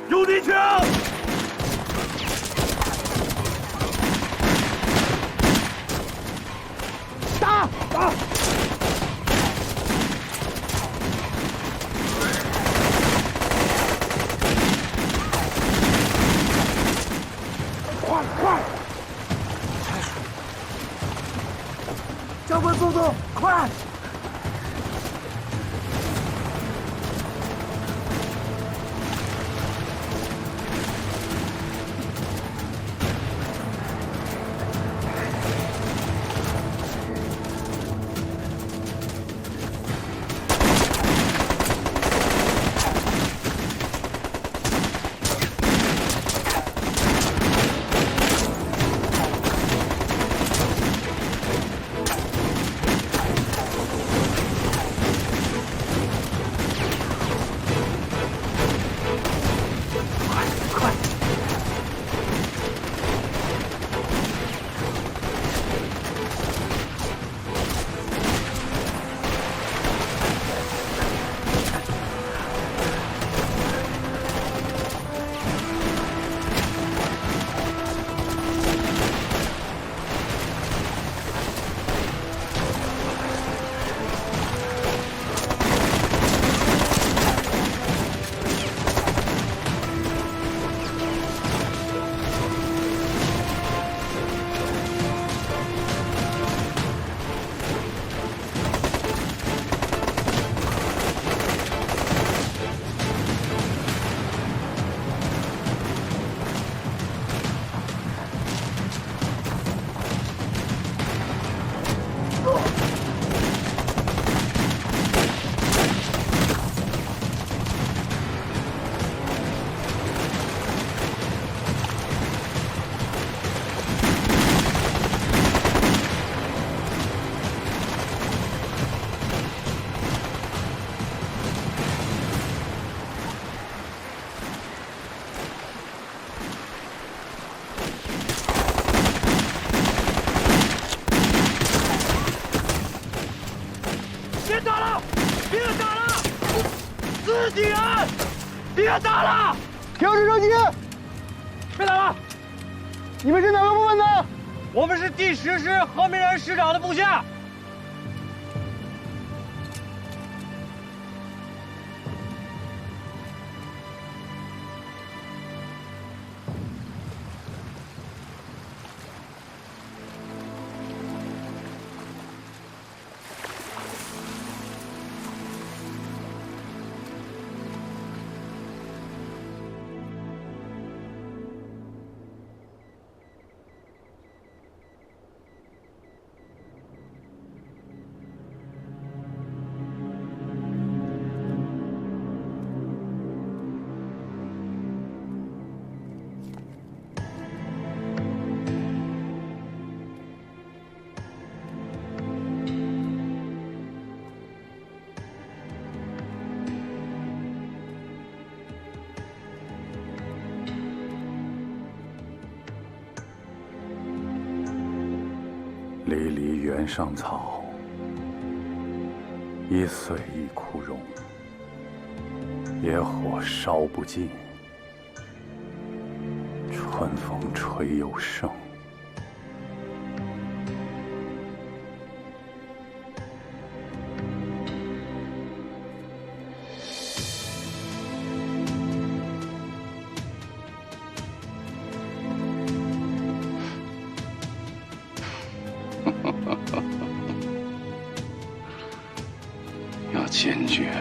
有敌情！打！打！快快！加快速度，快！ 别打了！别打了！自己人！别打了！调直升机！别打了！你们是哪个部分的？我们是第10师何明仁师长的部下。离离原上草，一岁一枯荣。野火烧不尽，春风吹又生。要坚决、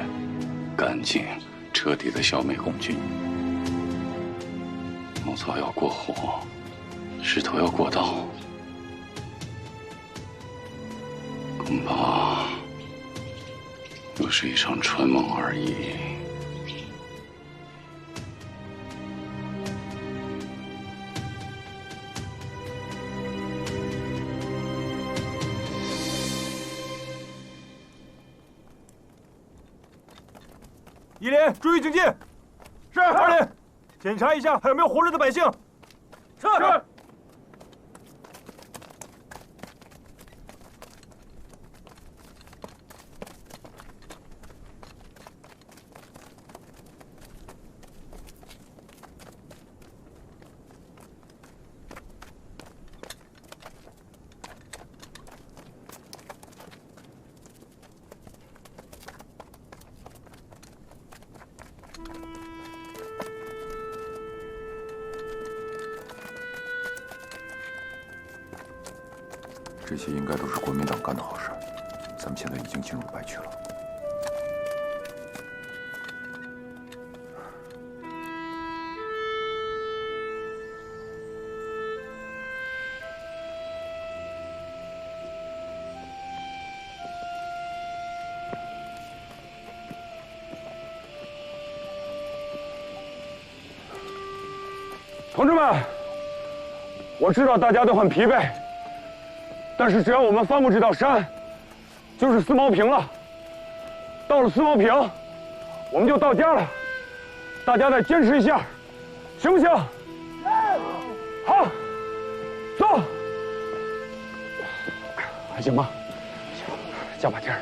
干净、彻底的消灭共军。茅草要过火，石头要过刀，恐怕又是一场春梦而已。一连注意警戒。是。二连，检查一下还有没有活着的百姓。是。这些应该都是国民党干的好事。咱们现在已经进入白区了。同志们，我知道大家都很疲惫，但是只要我们翻过这道山，就是四毛坪了。到了四毛坪，我们就到家了。大家再坚持一下，行不行？好，走。还行吧？行，加把劲儿。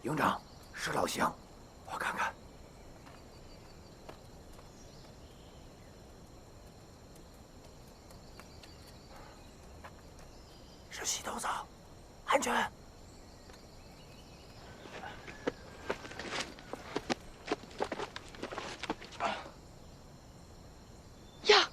营长，是老乡，我看看。是洗头澡，安全。呀！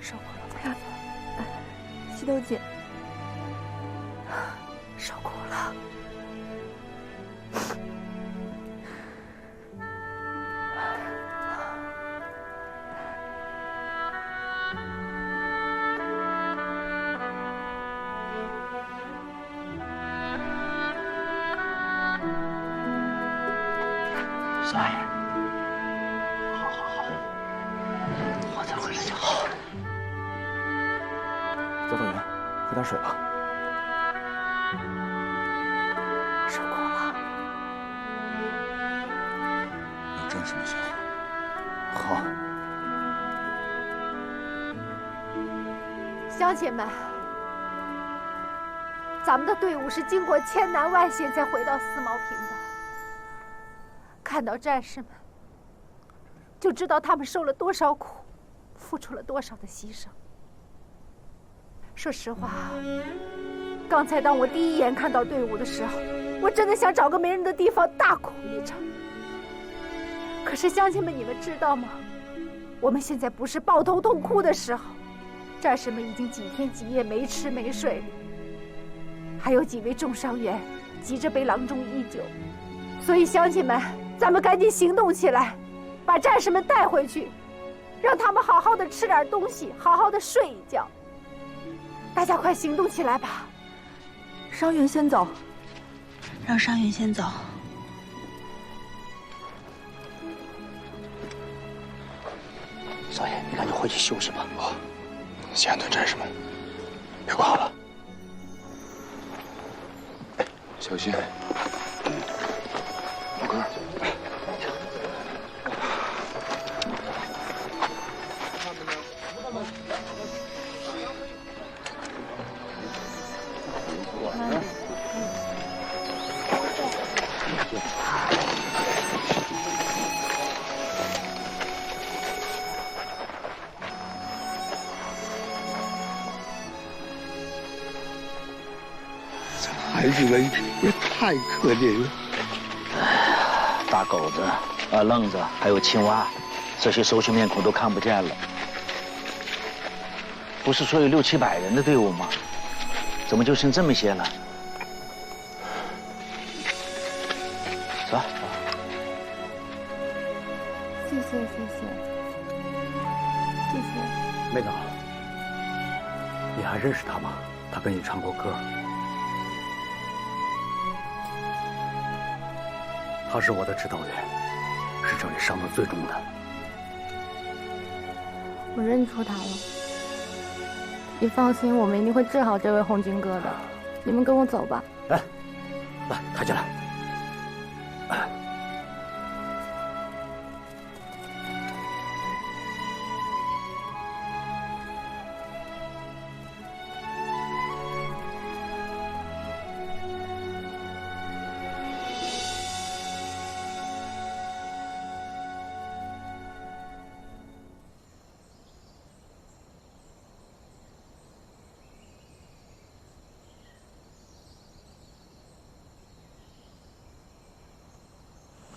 受苦了，不要走。西头姐，受苦了。少爷，好好好，我再回来就好。教导员，喝点水吧。受苦了。有战士们下火。好。乡亲们，咱们的队伍是经过千难万险才回到四毛坪的。看到战士们，就知道他们受了多少苦，付出了多少的牺牲。说实话，刚才当我第一眼看到队伍的时候，我真的想找个没人的地方大哭一场。可是乡亲们，你们知道吗？我们现在不是抱头痛哭的时候，战士们已经几天几夜没吃没睡了，还有几位重伤员急着被郎中医救，所以乡亲们，咱们赶紧行动起来，把战士们带回去，让他们好好的吃点东西，好好的睡一觉。大家快行动起来吧！伤员先走，让伤员先走。少爷，你赶紧回去休息吧。好，先安顿战士们，别挂了。小心。老哥。孩子们也太可怜了。大狗子、愣子还有青蛙，这些熟悉面孔都看不见了。不是说有600-700人的队伍吗？怎么就剩这么些了？走。谢谢。妹子，你还认识他吗？他跟你唱过歌。他是我的指导员，是这里伤得最重的。我认出他了。你放心，我们一定会治好这位红军哥的。你们跟我走吧。来，抬起来。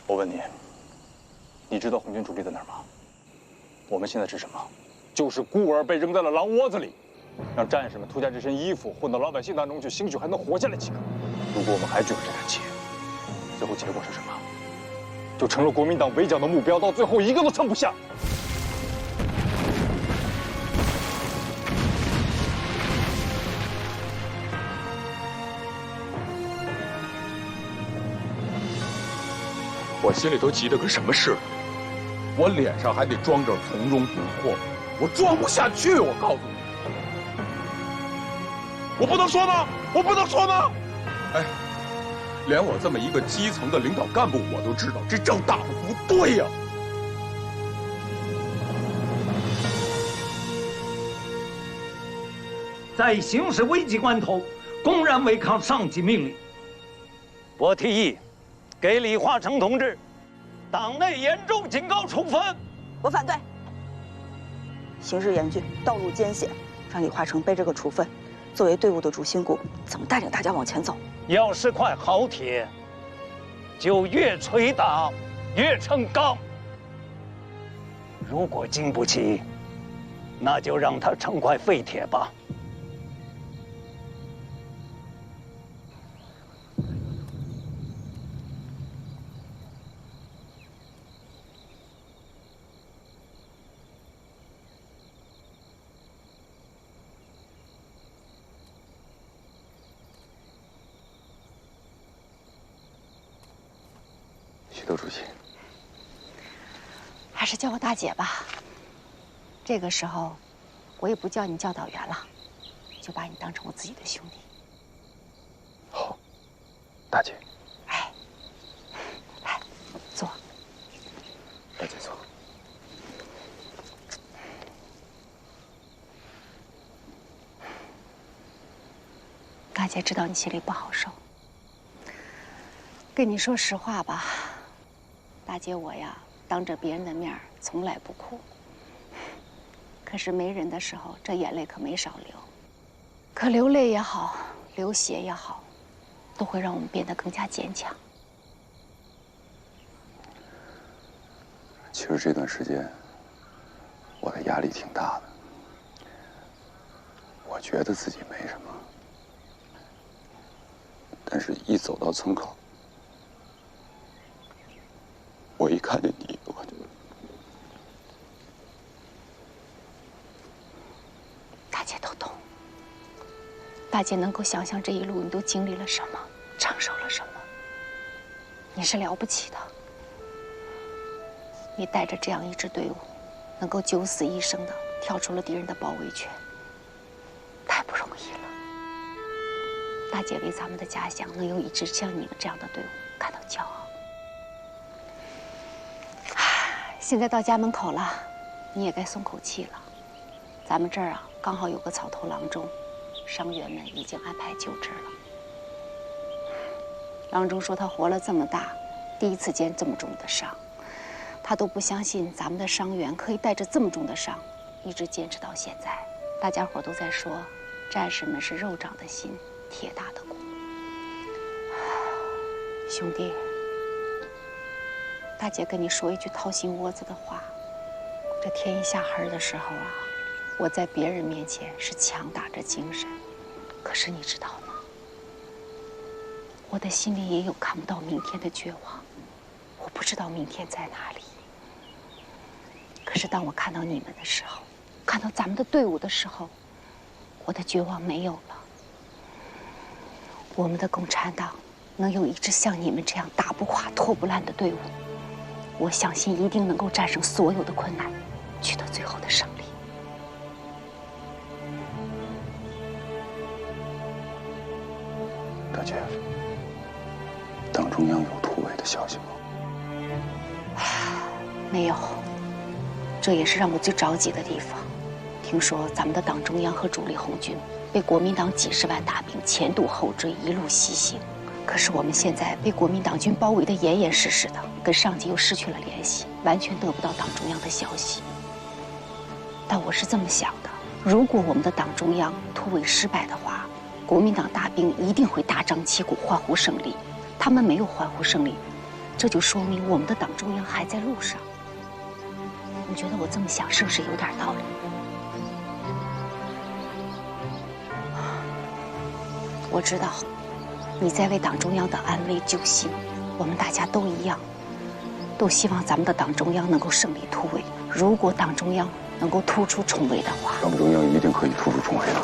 我问你，你知道红军主力在哪儿吗？我们现在是什么？就是孤儿被扔在了狼窝子里，让战士们脱下这身衣服，混到老百姓当中去，兴许还能活下来几个。如果我们还举着这杆旗，最后结果是什么？就成了国民党围剿的目标，到最后一个都撑不下。我心里头急得跟什么似的，我脸上还得装着从容不迫，我装不下去。我告诉你，我不能说吗？我不能说吗？哎，连我这么一个基层的领导干部，我都知道这郑大夫不对呀。在形势危急关头，公然违抗上级命令，我提议给李化成同志党内严重警告处分。我反对。形势严峻，道路艰险，让李化成背这个处分，作为队伍的主心骨，怎么带领大家往前走？要是块好铁，就越捶打越撑刚。如果经不起，那就让它成块废铁吧。许多主席，还是叫我大姐吧。这个时候，我也不叫你教导员了，就把你当成我自己的兄弟。好，大姐。哎，来，坐。大姐坐。大姐知道你心里不好受，跟你说实话吧。大姐我呀，当着别人的面从来不哭，可是没人的时候，这眼泪可没少流。可流泪也好，流血也好，都会让我们变得更加坚强。其实这段时间，我的压力挺大的。我觉得自己没什么，但是一走到村口，我一看见你，我就……大姐都懂，大姐能够想象这一路你都经历了什么，承受了什么。你是了不起的，你带着这样一支队伍，能够九死一生的跳出了敌人的包围圈，太不容易了。大姐为咱们的家乡能有一支像你们这样的队伍感到骄傲。现在到家门口了，你也该松口气了。咱们这儿啊，刚好有个草头郎中，伤员们已经安排救治了。郎中说他活了这么大，第一次见这么重的伤，他都不相信咱们的伤员可以带着这么重的伤，一直坚持到现在。大家伙都在说，战士们是肉长的心，铁打的鼓。兄弟，大姐跟你说一句掏心窝子的话，这天一下黑的时候啊，我在别人面前是强打着精神，可是你知道吗？我的心里也有看不到明天的绝望，我不知道明天在哪里。可是当我看到你们的时候，看到咱们的队伍的时候，我的绝望没有了。我们的共产党能有一支像你们这样打不垮、拖不烂的队伍，我相信一定能够战胜所有的困难，取得最后的胜利。大姐，党中央有突围的消息吗？没有，这也是让我最着急的地方。听说咱们的党中央和主力红军被国民党几十万大兵前堵后追，一路西行。可是我们现在被国民党军包围得严严实实的，跟上级又失去了联系，完全得不到党中央的消息。但我是这么想的：如果我们的党中央突围失败的话，国民党大兵一定会大张旗鼓欢呼胜利。他们没有欢呼胜利，这就说明我们的党中央还在路上。你觉得我这么想是不是有点道理？我知道你在为党中央的安危揪心，我们大家都一样，都希望咱们的党中央能够胜利突围。如果党中央能够突出重围的话，党中央一定可以突出重围的，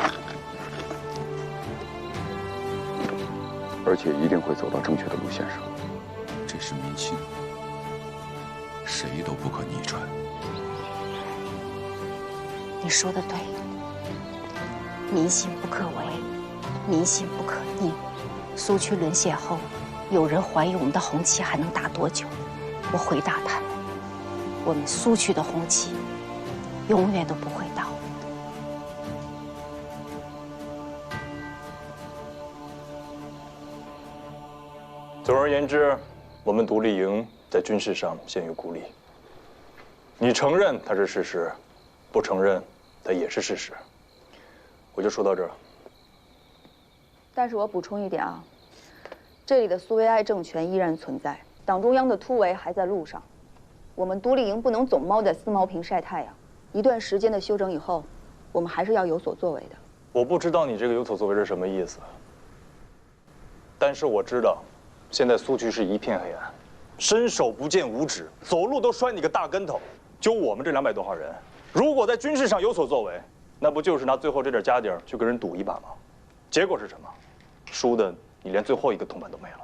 而且一定会走到正确的路线上。这是民心，谁都不可逆转。你说的对，民心不可违，民心不可逆。苏区沦陷后，有人怀疑我们的红旗还能打多久？我回答他们，我们苏区的红旗永远都不会倒。总而言之，我们独立营在军事上陷于孤立。你承认它是事实，不承认它也是事实。我就说到这儿。但是我补充一点啊，这里的苏维埃政权依然存在，党中央的突围还在路上。我们独立营不能总猫在思茅坪晒太阳，一段时间的休整以后，我们还是要有所作为的。我不知道你这个有所作为是什么意思，但是我知道，现在苏区是一片黑暗，伸手不见五指，走路都摔你个大跟头。就我们这200多号人，如果在军事上有所作为，那不就是拿最后这点家底儿去跟人赌一把吗？结果是什么？输的你连最后一个铜板都没了。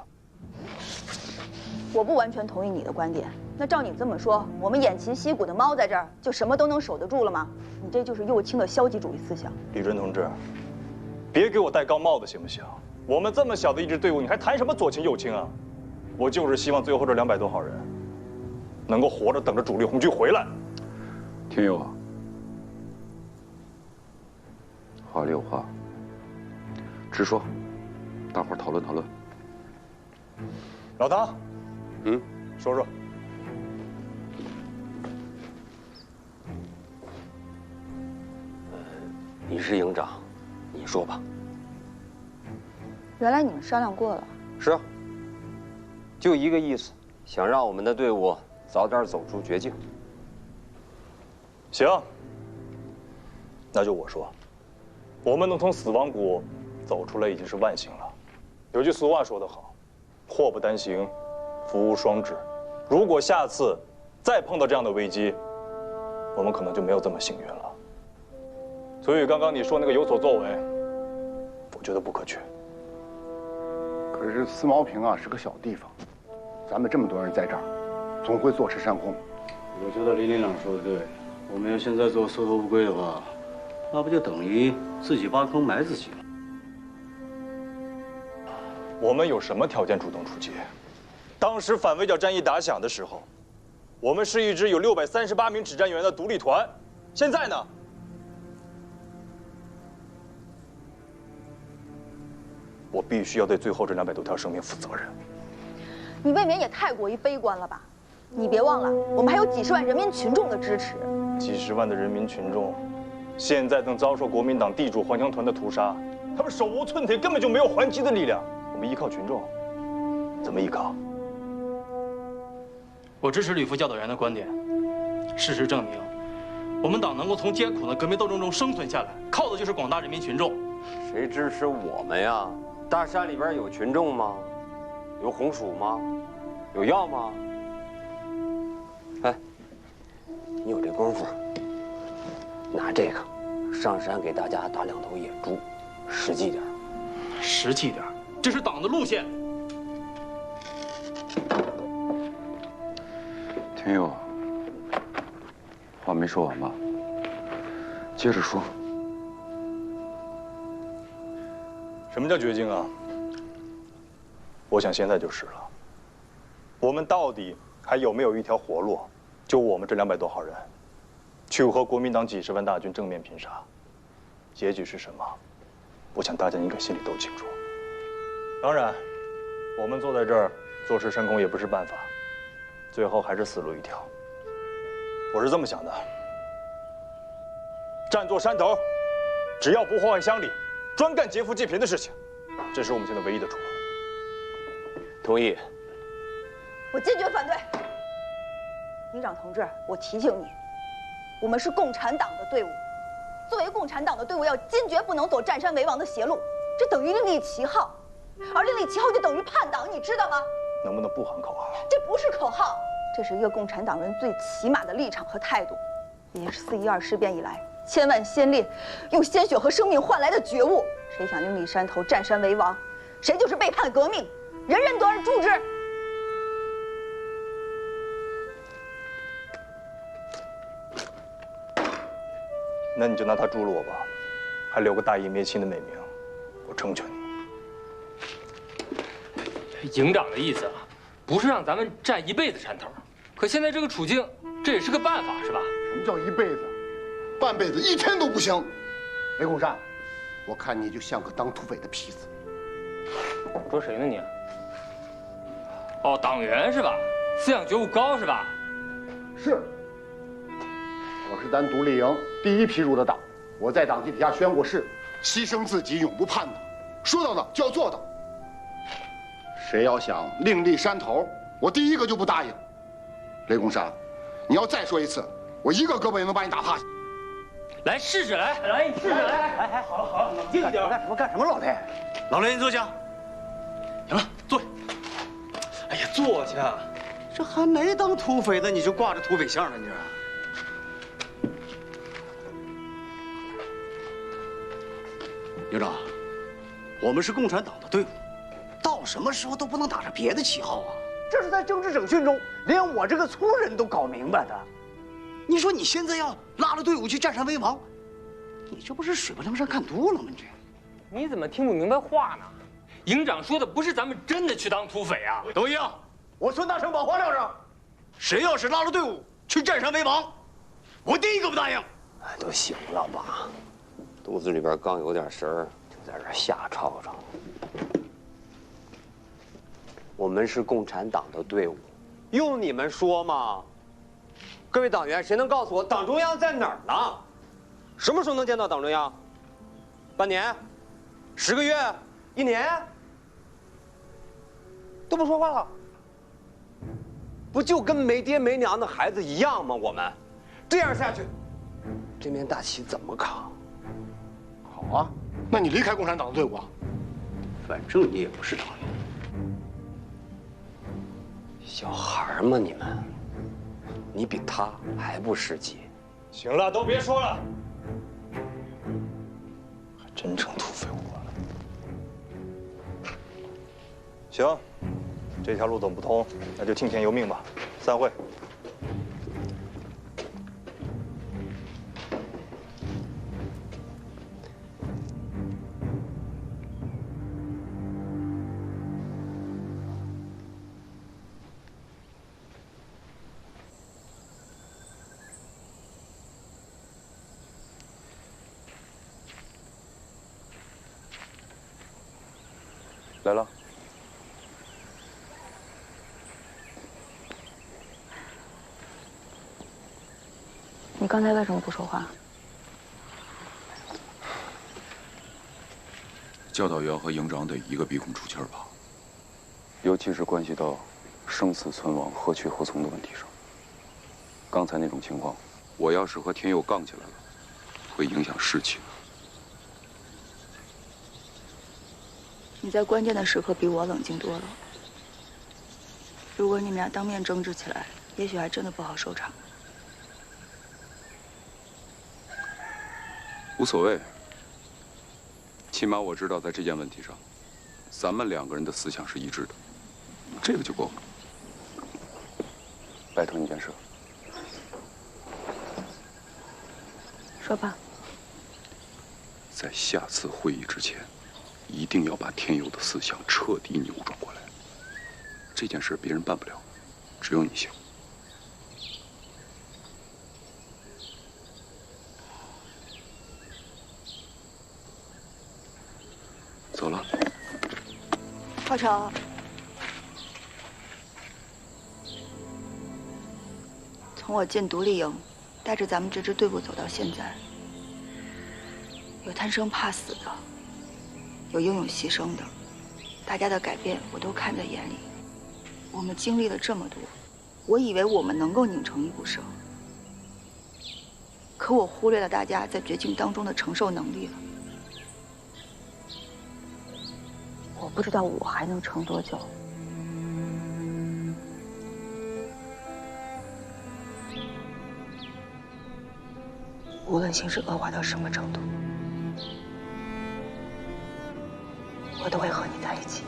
我不完全同意你的观点。那照你这么说，我们偃旗息鼓的猫在这儿，就什么都能守得住了吗？你这就是右倾的消极主义思想。李准同志，别给我戴高帽子行不行？我们这么小的一支队伍，你还谈什么左倾右倾啊？我就是希望最后这200多号人能够活着等着主力红军回来。天佑啊，话里有话，直说，大伙儿讨论讨论。老唐，说说。你是营长，你说吧。原来你们商量过了。是啊，就一个意思，想让我们的队伍早点走出绝境。行，那就我说，我们能从死亡谷走出来已经是万幸了。有句俗话说得好，祸不单行，福无双至。如果下次再碰到这样的危机，我们可能就没有这么幸运了。所以刚刚你说那个有所作为，我觉得不可取。可是思茅坪啊是个小地方，咱们这么多人在这儿，总会坐吃山空。我觉得林连长说的对，我们要现在做缩头乌龟的话，那不就等于自己挖坑埋自己了？我们有什么条件主动出击？当时反围剿战役打响的时候，我们是一支有638名指战员的独立团。现在呢？我必须要对最后这200多条生命负责任。你未免也太过于悲观了吧？你别忘了，我们还有几十万人民群众的支持。几十万的人民群众，现在正遭受国民党地主黄强团的屠杀，他们手无寸铁，根本就没有还击的力量。我们依靠群众，怎么依靠？我支持吕副教导员的观点。事实证明，我们党能够从艰苦的革命斗争中生存下来，靠的就是广大人民群众。谁支持我们呀？大山里边有群众吗？有红薯吗？有药吗？哎，你有这功夫，拿这个上山给大家打2头野猪，实际点。实际点，这是党的路线。天佑，话没说完吧？接着说。什么叫绝境啊？我想现在就是了。我们到底还有没有一条活路？就我们这200多号人，去和国民党几10万大军正面拼杀，结局是什么？我想大家应该心里都清楚。当然，我们坐在这儿坐吃山空也不是办法，最后还是死路一条。我是这么想的：占座山头，只要不祸害乡里，专干劫富济贫的事情，这是我们现在唯一的出路。同意。我坚决反对。营长同志，我提醒你，我们是共产党的队伍，作为共产党的队伍，要坚决不能走占山为王的邪路，这等于另立旗号，而另立旗号就等于叛党，你知道吗？能不能不喊口号？这不是口号，这是一个共产党人最起码的立场和态度，也是4.12事变以来千万先烈用鲜血和生命换来的觉悟。谁想另立山头、占山为王，谁就是背叛革命，人人得而诛之。那你就拿他诛了我吧，还留个大义灭亲的美名，我成全你。营长的意思啊，不是让咱们占一辈子山头，可现在这个处境，这也是个办法，是吧？什么叫一辈子？半辈子1天都不行。雷公山，我看你就像个当土匪的坯子。说谁呢你？哦，党员是吧？思想觉悟高是吧？是。我是咱独立营第1批入的党，我在党旗底下宣过誓，牺牲自己，永不叛党，说到的就要做到。谁要想另立山头，我第一个就不答应。雷公山，你要再说一次，我一个胳膊也能把你打趴下。来试试，来，你试试，来，好了好了，冷静一点。干什么，老雷？老雷，你坐下。行了，坐。哎呀，坐下。这还没当土匪呢，你就挂着土匪相了，你这。营长，我们是共产党的队伍，到什么时候都不能打着别的旗号啊！这是在政治整训中，连我这个粗人都搞明白的。你说你现在要拉着队伍去占山为王，你这不是水泊梁山看多了吗？你怎么听不明白话呢？营长说的不是咱们真的去当土匪啊，都一样。我孙大圣把话撂上，谁要是拉着队伍去占山为王，我第一个不答应。哎，都行了吧？肚子里边刚有点神儿，就在这瞎吵吵。我们是共产党的队伍，用你们说吗？各位党员，谁能告诉我党中央在哪儿呢？什么时候能见到党中央？半年？10个月？1年？都不说话了，不就跟没爹没娘的孩子一样吗？我们这样下去，这面大旗怎么扛？好啊，那你离开共产党的队伍啊？反正你也不是党员。小孩吗？你们？你比他还不实际。行了，都别说了，还真成土匪窝了。行，这条路走不通，那就听天由命吧。散会。来了。你刚才为什么不说话？教导员和营长得一个鼻孔出气儿吧，尤其是关系到生死存亡、何去何从的问题上。刚才那种情况，我要是和天佑杠起来了，会影响士气的。你在关键的时刻比我冷静多了。如果你们俩当面争执起来，也许还真的不好收场。无所谓，起码我知道在这件问题上，咱们2个人的思想是一致的，这个就够了。拜托你件事。说吧。在下次会议之前，一定要把天佑的思想彻底扭转过来。这件事别人办不了，只有你行。走了。浩成，从我进独立营，带着咱们这支队伍走到现在，有贪生怕死的，有英勇牺牲的，大家的改变我都看在眼里。我们经历了这么多，我以为我们能够拧成一股绳，可我忽略了大家在绝境当中的承受能力了。我不知道我还能撑多久。无论形势恶化到什么程度，我都会和你在一起。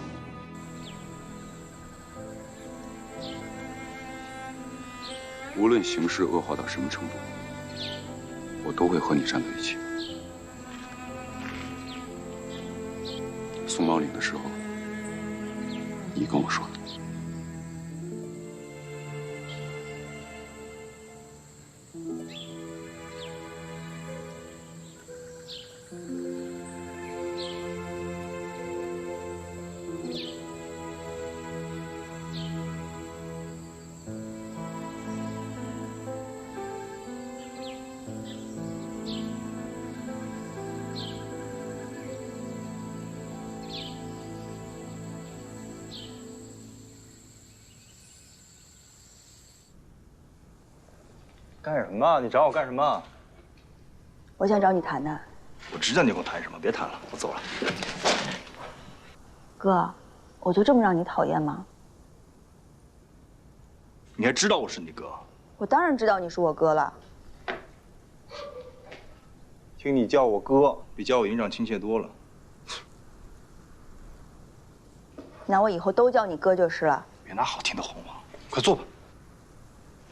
无论形势恶化到什么程度，我都会和你站在一起。松毛岭的时候，你跟我说的。干什么？你找我干什么？我想找你谈谈。我知道你跟我谈什么，别谈了，我走了。哥，我就这么让你讨厌吗？你还知道我是你哥？我当然知道你是我哥了。听你叫我哥，比叫我营长亲切多了。那我以后都叫你哥就是了。别拿好听的哄我，快坐吧。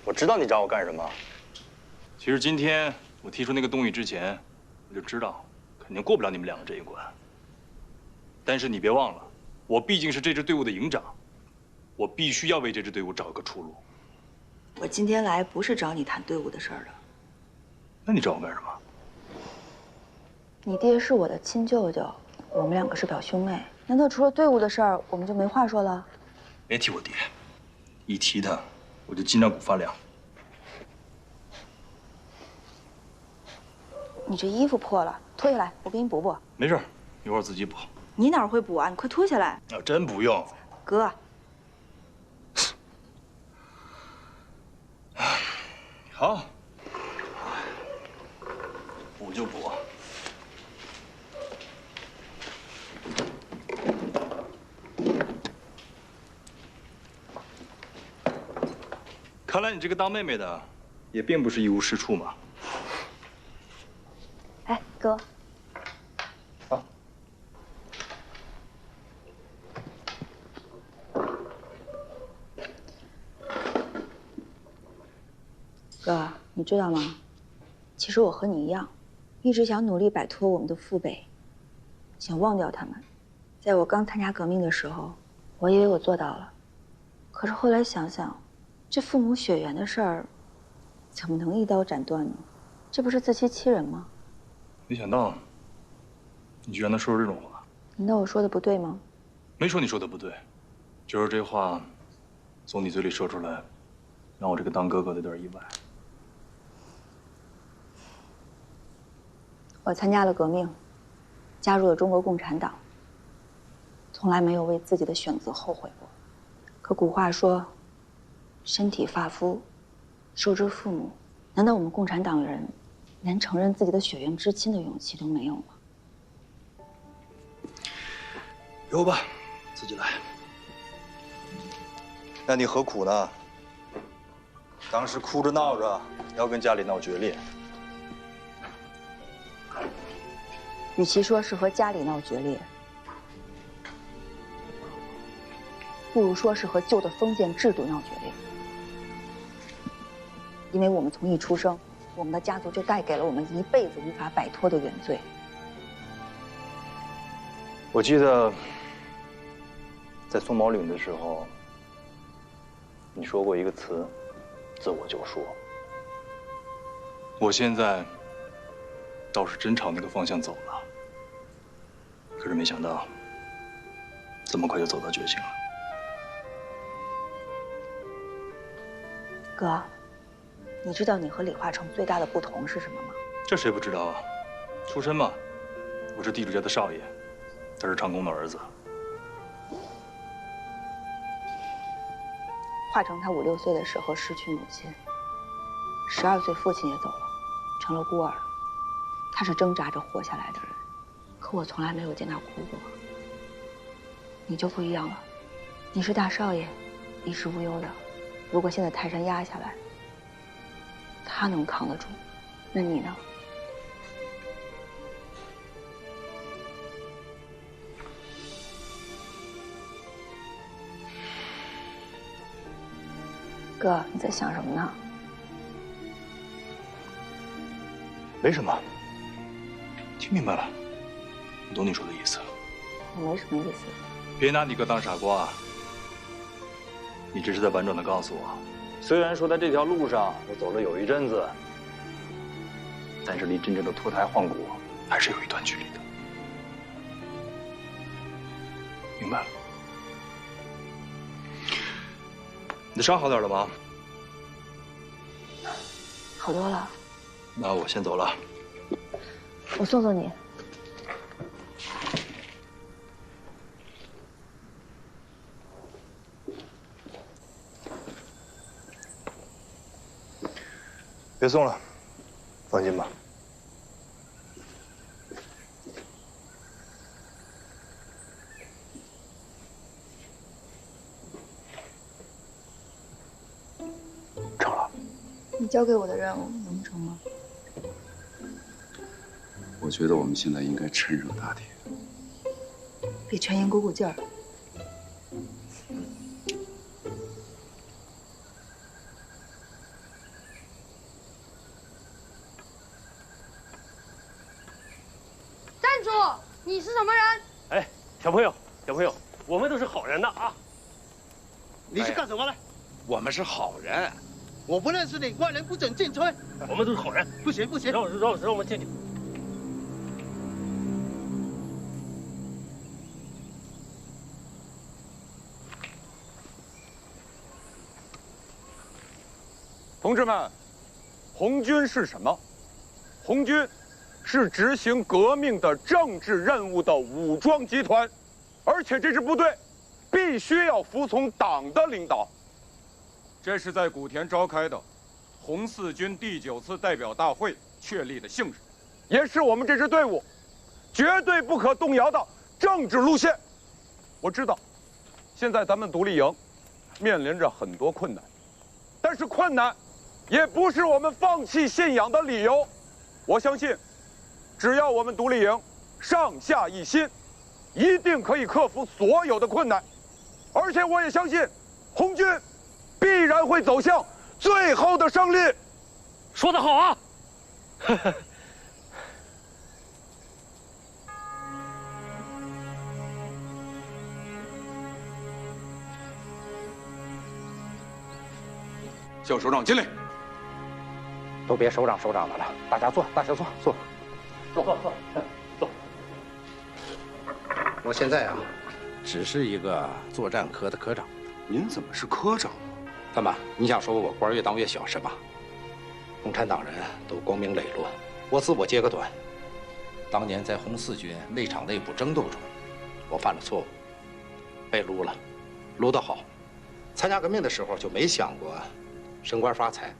我知道你找我干什么。其实今天我提出那个动议之前，我就知道肯定过不了你们2个这一关。但是你别忘了，我毕竟是这支队伍的营长，我必须要为这支队伍找一个出路。我今天来不是找你谈队伍的事儿的。那你找我干什么？你爹是我的亲舅舅，我们2个是表兄妹，难道除了队伍的事儿我们就没话说了？别提我爹，一提他我就筋骨发凉。你这衣服破了，脱下来，我给你补补。没事，一会儿自己补。你哪会补啊？你快脱下来。要真不用，哥。好，补就补。看来你这个当妹妹的，也并不是一无是处嘛。哎，哥。好。哥，你知道吗？其实我和你一样，一直想努力摆脱我们的父辈，想忘掉他们。在我刚参加革命的时候，我以为我做到了，可是后来想想，这父母血缘的事儿，怎么能一刀斩断呢？这不是自欺欺人吗？没想到，你居然能说出这种话。难道我说的不对吗？没说你说的不对，就是这话，从你嘴里说出来，让我这个当哥哥的有点意外。我参加了革命，加入了中国共产党，从来没有为自己的选择后悔过。可古话说，身体发肤，受之父母。难道我们共产党人连承认自己的血缘至亲的勇气都没有吗？有吧，自己来。那你何苦呢？当时哭着闹着要跟家里闹决裂。与其说是和家里闹决裂，不如说是和旧的封建制度闹决裂。因为我们从一出生，我们的家族就带给了我们一辈子无法摆脱的原罪。我记得在松毛岭的时候，你说过一个词，自我救赎。我现在倒是真朝那个方向走了，可是没想到这么快就走到绝境了。哥，你知道你和李化成最大的不同是什么吗？这谁不知道啊？出身嘛，我是地主家的少爷，他是长工的儿子。化成他5、6岁的时候失去母亲，12岁父亲也走了，成了孤儿。他是挣扎着活下来的人，可我从来没有见他哭过。你就不一样了，你是大少爷，衣食无忧的。如果现在泰山压下来，他能扛得住，那你呢？哥，你在想什么呢？没什么，听明白了，我懂你说的意思。我没什么意思。别拿你哥当傻瓜，你只是在婉转地告诉我，虽然说在这条路上我走了有一阵子，但是离真正的脱胎换骨还是有一段距离的。明白了。你的伤好点了吗？好多了。那我先走了。我送送你。别送了，放心吧。成了。你交给我的任务能成吗？我觉得我们现在应该趁热打铁，给全营鼓鼓劲儿。站住！你是什么人？哎，小朋友，小朋友，我们都是好人呐啊！你是干什么的？我们是好人。我不认识你，外人不准进村。我们都是好人。不行不行，让我们进去。同志们，红军是什么？红军是执行革命的政治任务的武装集团，而且这支部队必须要服从党的领导。这是在古田召开的红四军第9次代表大会确立的性质，也是我们这支队伍绝对不可动摇的政治路线。我知道，现在咱们独立营面临着很多困难，但是困难也不是我们放弃信仰的理由。我相信，只要我们独立营上下一心，一定可以克服所有的困难。而且我也相信，红军必然会走向最后的胜利。说得好啊！叫首长进来。都别首长的了，大家坐，坐。我现在啊，只是一个作战科的科长。您怎么是科长？干嘛？你想说我官越当越小是吧？共产党人都光明磊落，我自我揭个短。当年在红四军那场内部争斗中，我犯了错误，被撸了，撸得好。参加革命的时候就没想过升官发财。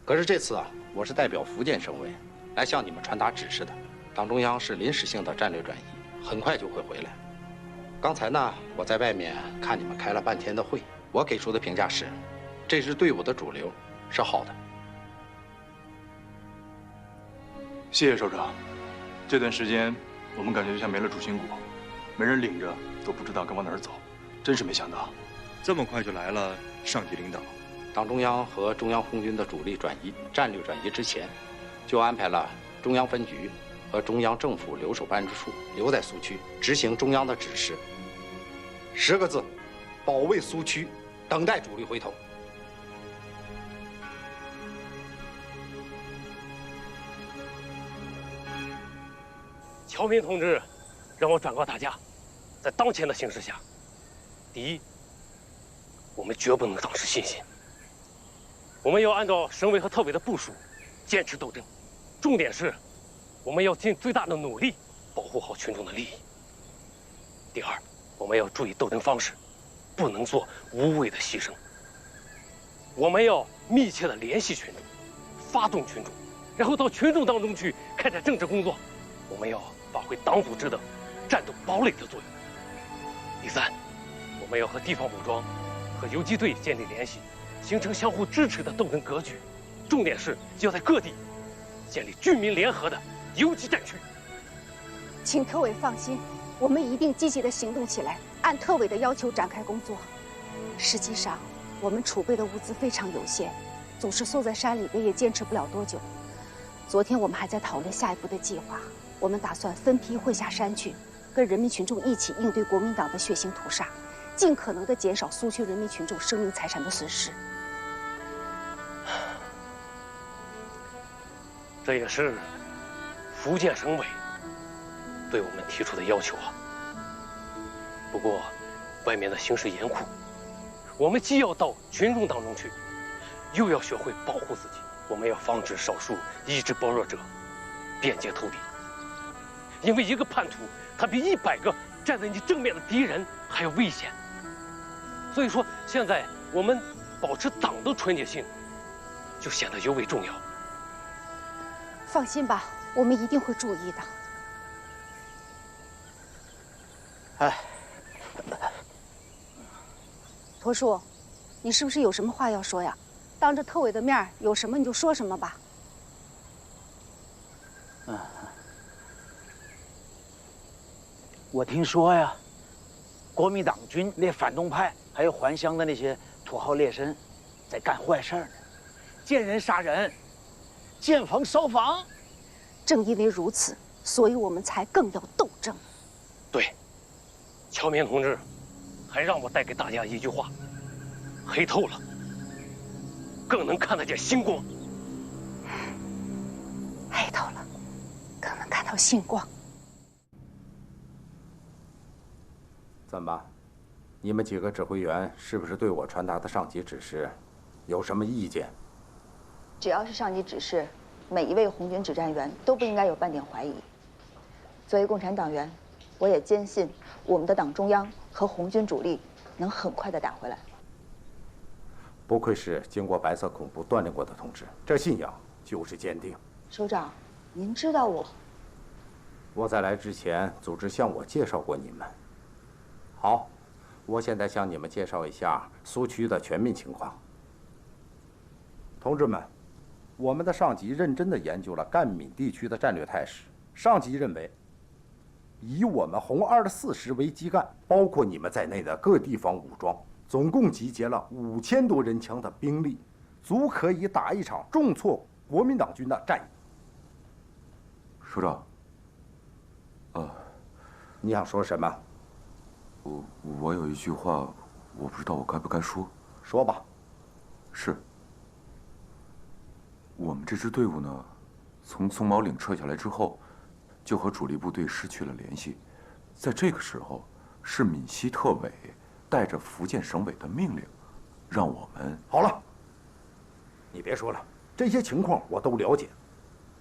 可是这次啊，我是代表福建省委来向你们传达指示的。党中央是临时性的战略转移，很快就会回来。刚才呢，我在外面看你们开了半天的会，我给出的评价是，这支队伍的主流是好的。谢谢首长，这段时间我们感觉就像没了主心骨，没人领着都不知道该往哪儿走，真是没想到，这么快就来了上级领导。党中央和中央红军的主力转移、战略转移之前，就安排了中央分局和中央政府留守办事处留在苏区，执行中央的指示。10个字：保卫苏区，等待主力回头。乔明同志，让我转告大家，在当前的形势下，第一，我们绝不能丧失信心。我们要按照省委和特委的部署，坚持斗争。重点是，我们要尽最大的努力保护好群众的利益。第二，我们要注意斗争方式，不能做无谓的牺牲。我们要密切地联系群众，发动群众，然后到群众当中去开展政治工作。我们要发挥党组织的战斗堡垒的作用。第三，我们要和地方武装和游击队建立联系，形成相互支持的斗争格局。重点是要在各地建立军民联合的游击战区。请特委放心，我们一定积极地行动起来，按特委的要求展开工作。实际上，我们储备的物资非常有限，总是缩在山里边也坚持不了多久。昨天我们还在讨论下一步的计划，我们打算分批汇下山去，跟人民群众一起应对国民党的血腥屠杀，尽可能地减少苏区人民群众生命财产的损失。这也是福建省委对我们提出的要求啊。不过，外面的形势严酷，我们既要到群众当中去，又要学会保护自己。我们要防止少数意志薄弱者变节投敌，因为一个叛徒他比100个站在你正面的敌人还要危险。所以说，现在我们保持党的纯洁性，就显得尤为重要。放心吧，我们一定会注意的。哎，驼叔，你是不是有什么话要说呀？当着特委的面，有什么你就说什么吧。我听说呀，国民党军那反动派还有还乡的那些土豪劣绅，在干坏事呢，见人杀人，见房烧房。正因为如此，所以我们才更要斗争。对，乔明同志，还让我带给大家一句话：黑透了，更能看得见星光。黑透了，更能看到星光。怎么，你们几个指挥员是不是对我传达的上级指示有什么意见？只要是上级指示，每一位红军指战员都不应该有半点怀疑。作为共产党员，我也坚信我们的党中央和红军主力能很快地打回来。不愧是经过白色恐怖锻炼过的同志，这信仰就是坚定。首长，您知道我在来之前，组织向我介绍过你们。好，我现在向你们介绍一下苏区的全面情况。同志们，我们的上级认真地研究了赣闽地区的战略态势。上级认为，以我们红24师为基干，包括你们在内的各地方武装，总共集结了5000多人强的兵力，足可以打一场重挫国民党军的战役。首长，你想说什么？我有一句话，我不知道我该不该说。说吧。是。我们这支队伍呢，从松毛岭撤下来之后，就和主力部队失去了联系。在这个时候，是闽西特委带着福建省委的命令，让我们……好了，你别说了，这些情况我都了解。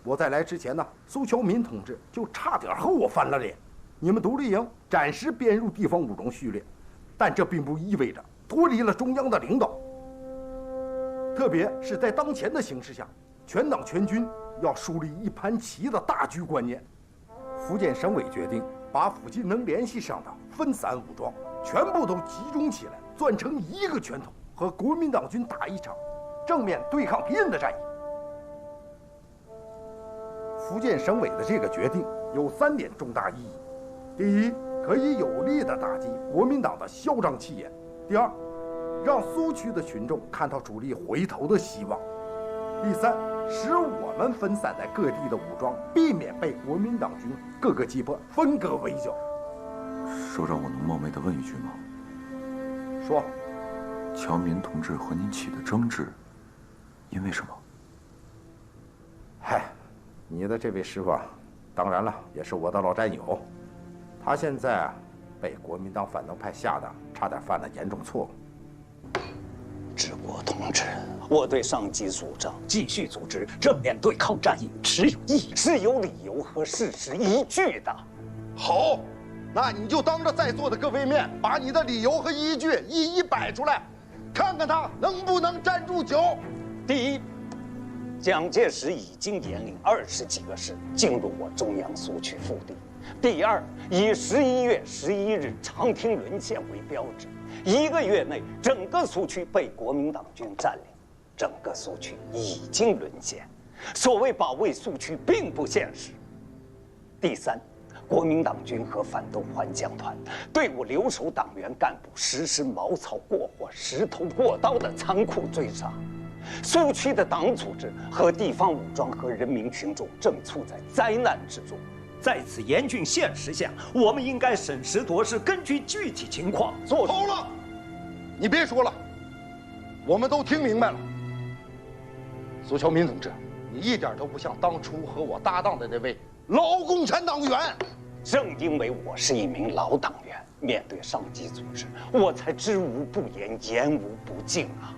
我在来之前呢，苏乔民同志就差点和我翻了脸。你们独立营暂时编入地方武装序列，但这并不意味着脱离了中央的领导。特别是在当前的形势下，全党全军要树立一盘棋的大局观念。福建省委决定把附近能联系上的分散武装全部都集中起来，攥成一个拳头，和国民党军打一场正面对抗敌人的战役。福建省委的这个决定有3点重大意义：第一，可以有力地打击国民党的嚣张气焰；第二，让苏区的群众看到主力回头的希望；第三，使我们分散在各地的武装避免被国民党军各个击破，分割围剿。首长，我能冒昧地问一句吗？说。乔民同志和您起的争执，因为什么？嗨，你的这位师傅啊，当然了，也是我的老战友。他现在被国民党反动派吓得差点犯了严重错误。治国同志，我对上级主张继续组织正面对抗战役持有异议，是有理由和事实依据的。好，那你就当着在座的各位面，把你的理由和依据一一摆出来，看看他能不能站住脚。第一，蒋介石已经引领20几个师进入我中央苏区腹地。第二，以11月11日长汀沦陷为标志，1个月内整个苏区被国民党军占领，整个苏区已经沦陷。所谓保卫苏区并不现实。第三，国民党军和反动还蒋团对我留守党员干部实施茅草过火、石头过刀的残酷追杀。苏区的党组织和地方武装和人民群众正处在灾难之中。在此严峻现实下，我们应该审时度势，根据具体情况做。好了，你别说了，我们都听明白了。苏乔民同志，你一点都不像当初和我搭档的那位老共产党员。正因为我是一名老党员，面对上级组织，我才知无不言，言无不尽啊。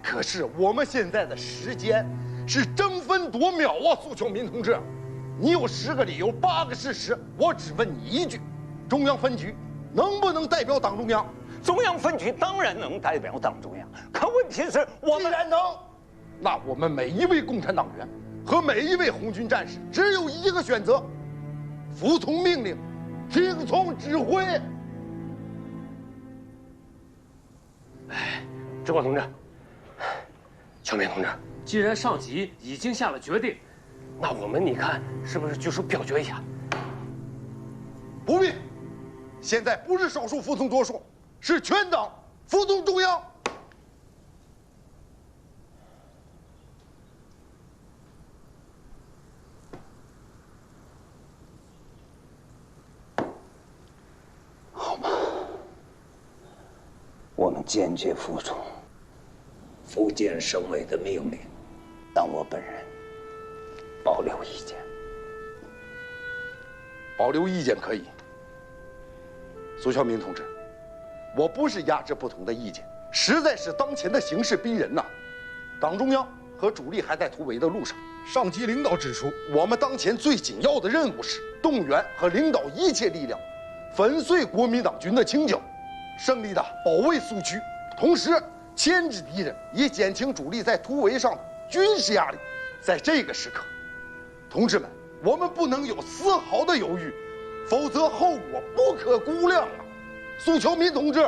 可是我们现在的时间是争分夺秒啊，苏乔民同志。你有10个理由，8个事实，我只问你一句：中央分局能不能代表党中央？中央分局当然能代表党中央，可问题是我们既然能，那我们每一位共产党员和每一位红军战士只有一个选择：服从命令，听从指挥。治国同志，乔民同志，既然上级已经下了决定，那我们你看是不是举手表决一下？不必，现在不是少数服从多数，是全党服从中央。好吧，我们坚决服从福建省委的命令，但我本人保留意见。保留意见可以，苏乔民同志，我不是压制不同的意见，实在是当前的形势逼人呐。党中央和主力还在突围的路上，上级领导指出，我们当前最紧要的任务是动员和领导一切力量，粉碎国民党军的清剿，胜利的保卫苏区，同时牵制敌人，以减轻主力在突围上的军事压力。在这个时刻，同志们，我们不能有丝毫的犹豫，否则后果不可估量啊！苏乔民同志，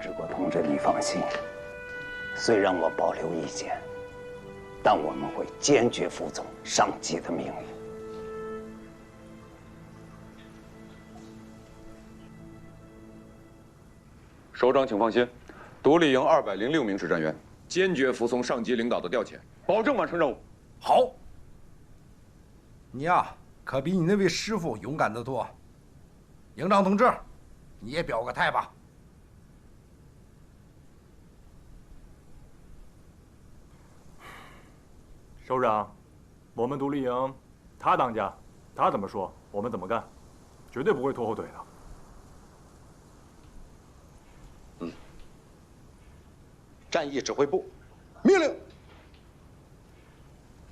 治国同志，你放心，虽然我保留意见，但我们会坚决服从上级的命令。首长请放心，独立营206名指战员坚决服从上级领导的调遣，保证完成任务。好，你呀，可比你那位师傅勇敢得多。营长同志，你也表个态吧。首长，我们独立营，他当家，他怎么说，我们怎么干，绝对不会拖后腿的。战役指挥部命令：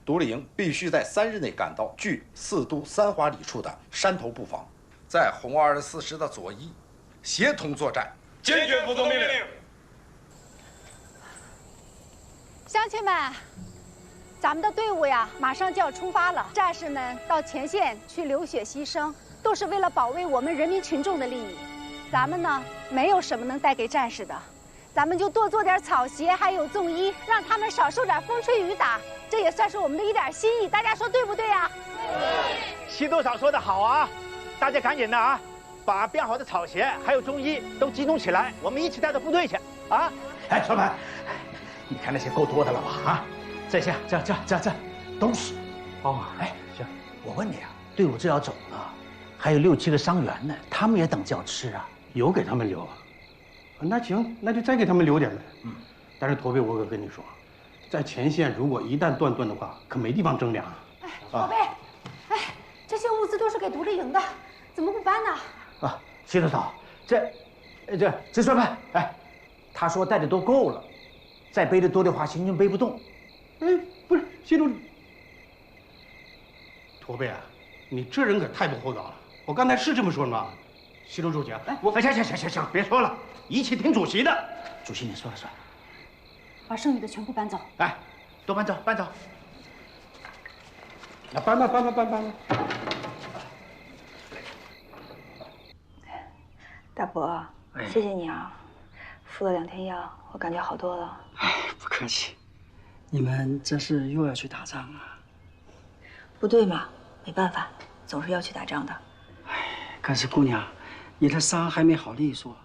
独立营必须在3日内赶到距4都3华里处的山头布防，在红24师的左翼，协同作战，坚决服从命令。乡亲们，咱们的队伍呀，马上就要出发了。战士们到前线去流血牺牲，都是为了保卫我们人民群众的利益。咱们呢，没有什么能带给战士的。咱们就多做点草鞋，还有粽衣，让他们少受点风吹雨打，这也算是我们的一点心意。大家说对不对呀？西督长说的好啊，大家赶紧的啊，把编好的草鞋还有粽衣都集中起来，我们一起带到部队去啊！哎，小满，你看那些够多的了吧？啊，这些这都是。哦，哎，行，我问你啊，队伍这要走了，还有6、7个伤员呢，他们也等着要吃啊。有给他们留啊，那行，那就再给他们留点呗。但是驼背，我可跟你说，在前线如果一旦断盾的话，可没地方征粮。哎，驼背，哎，这些物资都是给独立营的，怎么不搬呢？啊，谢督导，这值川派，哎，他说带的都够了，再背的多的话，行军背不动。哎，不是，谢督，驼背啊，你这人可太不厚道了。我刚才是这么说的吗？西周主席，哎，行，别说了，一切听主席的。主席你说了算。把剩余的全部搬走。哎，都搬走。那搬吧。大伯，谢谢你啊，服了2天药，我感觉好多了。哎，不客气。你们这是又要去打仗啊？部队嘛，没办法，总是要去打仗的。可是姑娘，你的伤还没好利索，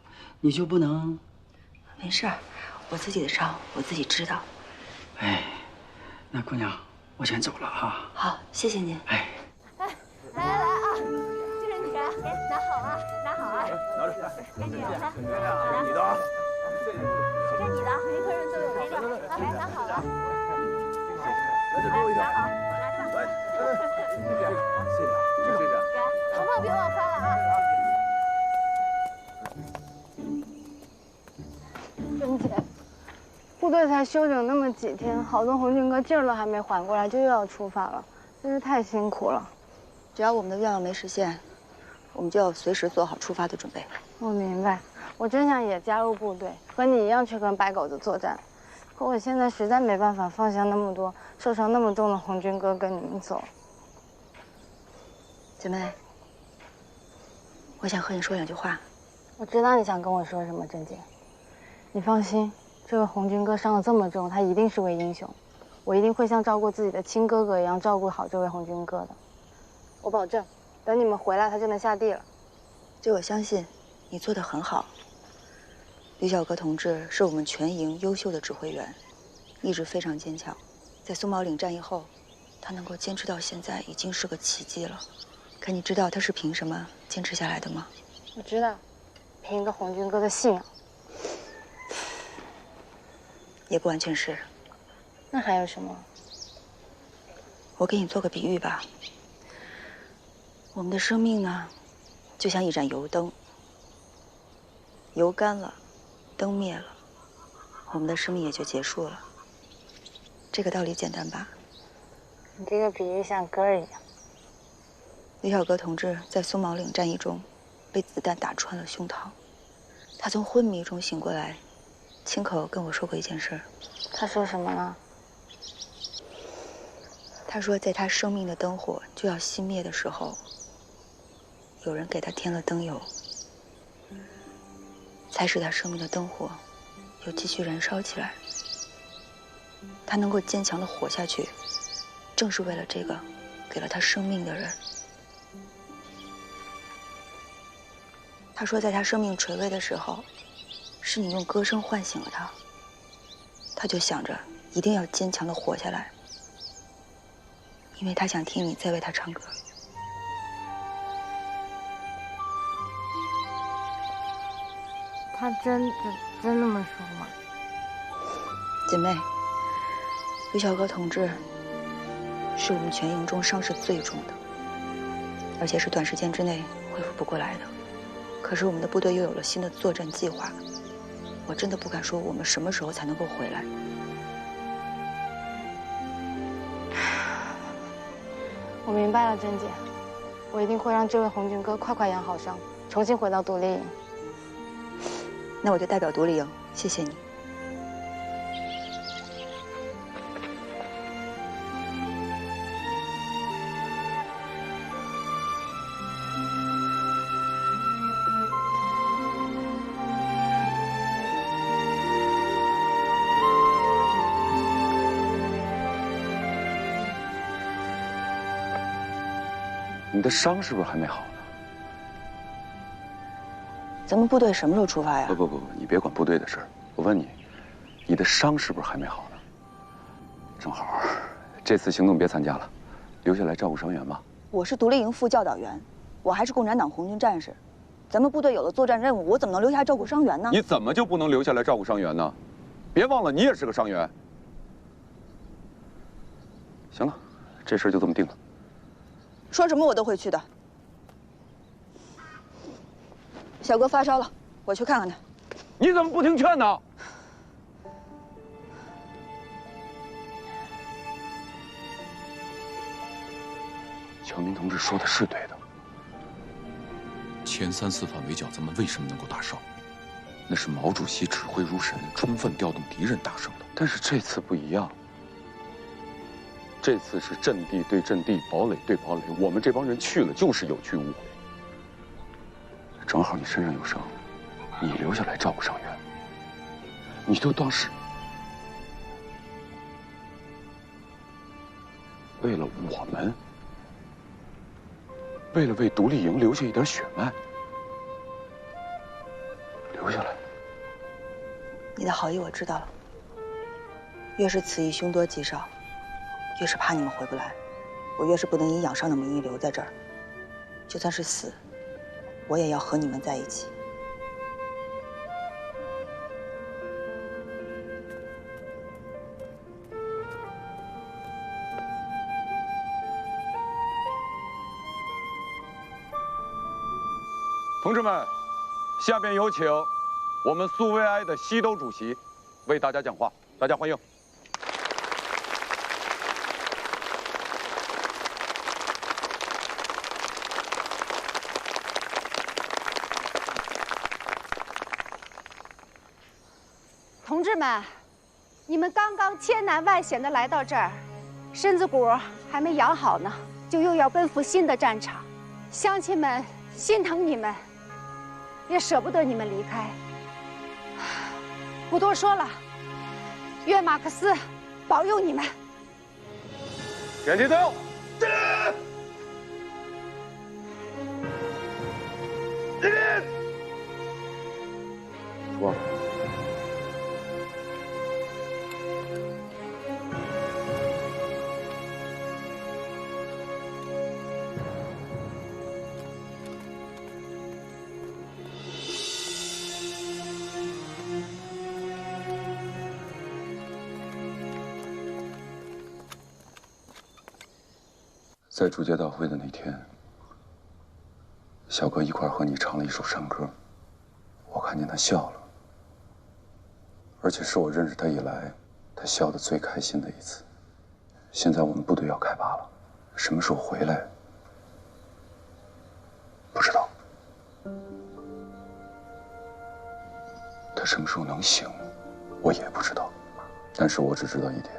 你就不能……没事儿，我自己的伤我自己知道。哎，那姑娘，我先走了啊。好，谢谢您。哎，来啊，就是你，拿好啊，拿好啊，拿着，赶紧拿，你的啊，这是你的，每个人都有这个，来拿好了。来，这给我一条，拿好，来，拿着。谢谢，头发别忘翻了啊。珍姐，部队才休整那么几天，好多红军哥劲儿都还没缓过来，就又要出发了，真是太辛苦了。只要我们的愿望没实现，我们就要随时做好出发的准备。我明白，我真想也加入部队，和你一样去跟白狗子作战，可我现在实在没办法放下那么多受伤那么重的红军哥跟你们走。姐妹，我想和你说2句话。我知道你想跟我说什么，珍姐。你放心，这位红军哥伤得这么重，他一定是位英雄，我一定会像照顾自己的亲哥哥一样照顾好这位红军哥的。我保证，等你们回来，他就能下地了。这我相信，你做得很好。吕小哥同志是我们全营优秀的指挥员，意志非常坚强。在松毛岭战役后，他能够坚持到现在，已经是个奇迹了。可你知道他是凭什么坚持下来的吗？我知道，凭一个红军哥的信仰。也不完全是。那还有什么？我给你做个比喻吧。我们的生命呢，就像一盏油灯，油干了，灯灭了，我们的生命也就结束了。这个道理简单吧？你这个比喻像歌儿一样。吕小哥同志在松毛岭战役中被子弹打穿了胸膛，他从昏迷中醒过来，亲口跟我说过一件事。他说什么呢？他说，在他生命的灯火就要熄灭的时候，有人给他添了灯油，才使他生命的灯火又继续燃烧起来。他能够坚强地活下去，正是为了这个给了他生命的人。他说，在他生命垂危的时候，是你用歌声唤醒了他。他就想着一定要坚强地活下来，因为他想听你再为他唱歌。他真那么说吗？姐妹，吕小哥同志是我们全营中伤势最重的，而且是短时间之内恢复不过来的。可是我们的部队又有了新的作战计划，我真的不敢说我们什么时候才能够回来。我明白了，珍姐，我一定会让这位红军哥快养好伤，重新回到独立营。那我就代表独立营谢谢你。你的伤是不是还没好呢？咱们部队什么时候出发呀？不，你别管部队的事儿。我问你，你的伤是不是还没好呢？正好，这次行动别参加了，留下来照顾伤员吧。我是独立营副教导员，我还是共产党红军战士。咱们部队有了作战任务，我怎么能留下来照顾伤员呢？你怎么就不能留下来照顾伤员呢？别忘了，你也是个伤员。行了，这事就这么定了。说什么我都会去的。小哥发烧了，我去看看他。你怎么不听劝呢？乔明同志说的是对的。前3次反围剿，咱们为什么能够大胜？那是毛主席指挥如神，充分调动敌人大胜的。但是这次不一样，这次是阵地对阵地，堡垒对堡垒，我们这帮人去了就是有去无回。正好你身上有伤，你留下来照顾伤员，你就当是为了我们，为了为独立营留下一点血脉，留下来。你的好意我知道了，越是此役凶多吉少，越是怕你们回不来，我越是不能以养伤的名义留在这儿，就算是死，我也要和你们在一起。同志们，下面有请我们苏维埃的西斗主席为大家讲话，大家欢迎。同志们，你们刚刚千难万险地来到这儿，身子骨还没养好呢，就又要奔赴新的战场，乡亲们心疼你们，也舍不得你们离开。不多说了，愿马克思保佑你们。全体队伍，起立！说。在主街道会的那天，小哥一块和你唱了一首山歌，我看见他笑了，而且是我认识他以来，他笑得最开心的一次。现在我们部队要开拔了，什么时候回来？不知道。他什么时候能醒，我也不知道。但是我只知道一点，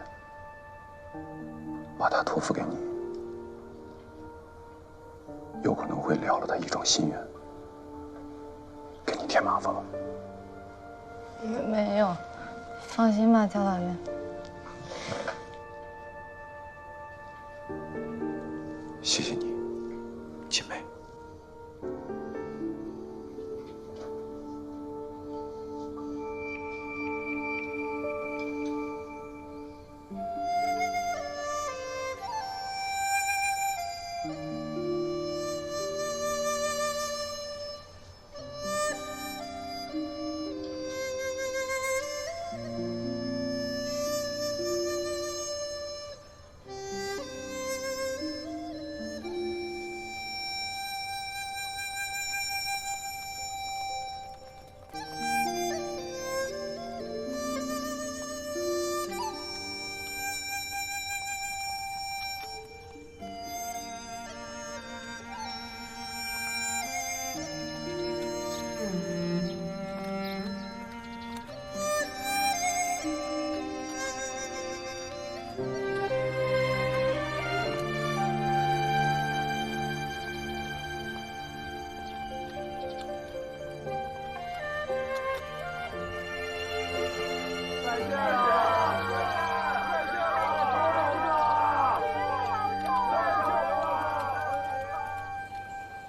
把他托付给你，有可能会了了他一桩心愿，给你添麻烦了。没有，放心吧，教导员。谢谢你，锦梅。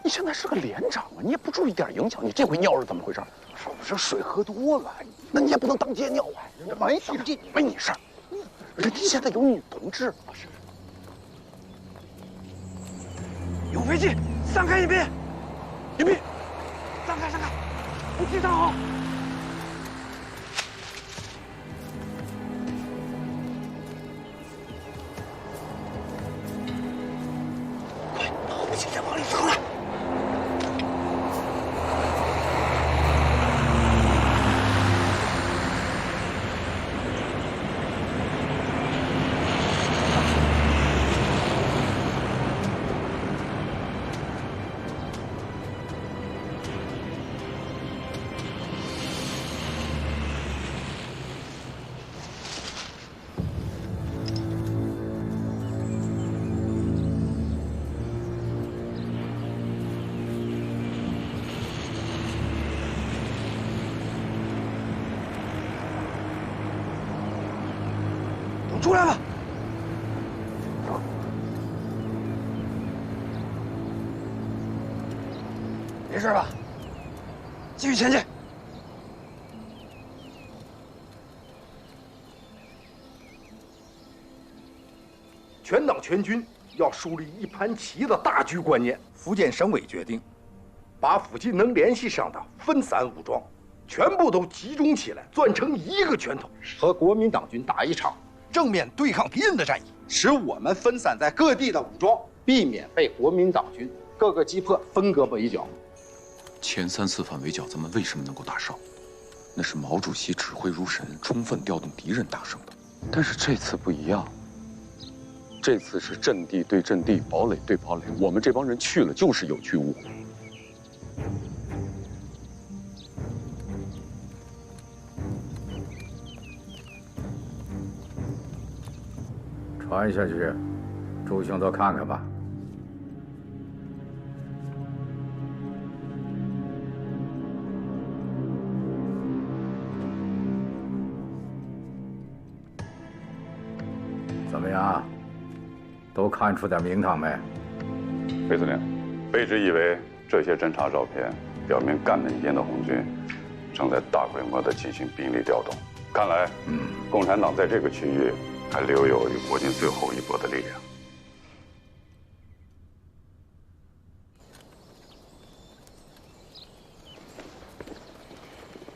你现在是个连长啊，你也不注意点影响，你这回尿是怎么回事？这水喝多了，那你也不能当街尿啊！没你事儿，人家现在有女同志。有飞机，散开一边，隐蔽，散开，武器站好。快，把武器再往里藏来。出来吧！没事吧？继续前进。全党全军要树立一盘棋的大局观念。福建省委决定，把附近能联系上的分散武装全部都集中起来，攥成一个拳头，和国民党军打一场正面对抗敌人的战役，使我们分散在各地的武装，避免被国民党军各个击破，分割围剿。前3次反围剿，咱们为什么能够大胜？那是毛主席指挥如神，充分调动敌人大胜的。但是这次不一样，这次是阵地对阵地，堡垒对堡垒，我们这帮人去了就是有去无回。传下去，朱兄多看看吧。怎么样？都看出点名堂没？裴司令，卑职以为这些侦察照片表明赣门间的红军正在大规模地进行兵力调动。看来，共产党在这个区域还留有与国军最后一搏的力量。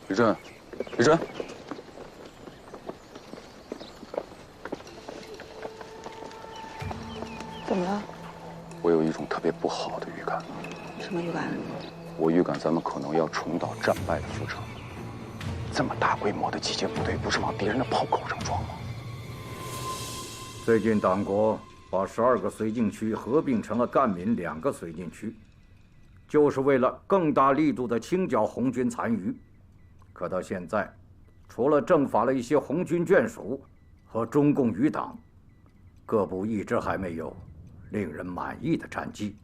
李震，李震，怎么了？我有一种特别不好的预感。什么预感？我预感咱们可能要重蹈战败的覆辙。这么大规模的集结部队，不是往敌人的炮口上撞吗？最近党国把12个绥靖区合并成了赣闽2个绥靖区，就是为了更大力度的清剿红军残余。可到现在，除了正法了一些红军眷属和中共余党，各部一直还没有令人满意的战绩。